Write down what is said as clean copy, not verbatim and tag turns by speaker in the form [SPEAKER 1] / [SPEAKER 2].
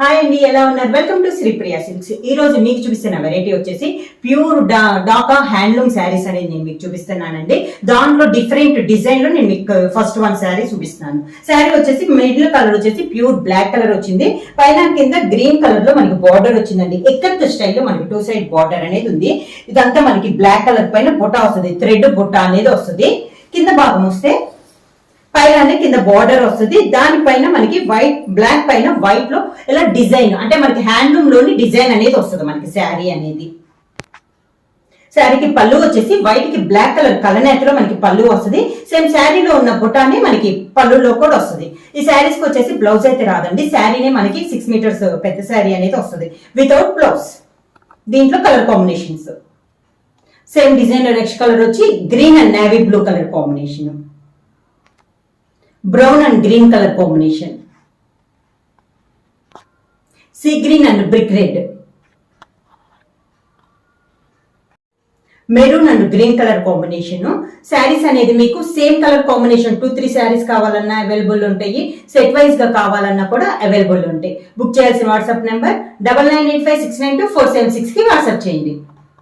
[SPEAKER 1] Hi అండి, ఎలా ఉన్నారు? Welcome to Sripriya silks. ఈ రోజు మీకు చూపిస్తున్న వెరైటీ వచ్చేసి ప్యూర్ డాకా హ్యాండ్లూమ్ శారీస్ అనేది నేను మీకు చూపిస్తున్నానండి. దాంట్లో డిఫరెంట్ డిజైన్ లో నేను మీకు ఫస్ట్ వన్ శారీ చూపిస్తున్నాను. శారీ వచ్చేసి మిడిల్ కలర్ వచ్చేసి ప్యూర్ బ్లాక్ కలర్ వచ్చింది. పైన కింద గ్రీన్ కలర్ లో మనకి బార్డర్ వచ్చిందండి. ఎక్కత్ స్టైల్లో మనకి 2 సైడ్ బార్డర్ అనేది ఉంది. ఇదంతా మనకి బ్లాక్ కలర్ పైన బుట్ట వస్తుంది, థ్రెడ్ బుట్ట అనేది వస్తుంది. కింద భాగం వస్తే పైన కింద బార్డర్ వస్తుంది. దానిపైన మనకి వైట్ బ్లాక్ పైన వైట్ లో ఇలా డిజైన్, అంటే మనకి హ్యాండ్లూమ్ లోని డిజైన్ అనేది వస్తుంది మనకి శారీ అనేది. శారీకి పళ్ళు వచ్చేసి వైట్ కి బ్లాక్ కలర్ కలనేత లో మనకి పళ్ళు వస్తుంది. సేమ్ శారీలో ఉన్న బుట్టాన్ని మనకి పళ్ళులో కూడా వస్తుంది. ఈ శారీస్ కి వచ్చేసి బ్లౌజ్ అయితే రాదండి. శారీనే మనకి 6 మీటర్స్ పెద్ద శారీ అనేది వస్తుంది వితౌట్ బ్లౌజ్. దీంట్లో colour combinations same design next colour వచ్చి green and navy blue colour combination, brown and green colour combination, sea green and brick red, maroon and green colour combination. Saris అనేది మీకు సేమ్ కలర్ కాంబినేషన్ 2-3 శారీస్ కావాలన్నా available ఉంటాయి. Set wise గా కావాలన్నా కూడా available ఉంటాయి. Book చేయాల్సిన వాట్సాప్ నెంబర్ 9985692476 కి వాట్సాప్ చేయండి.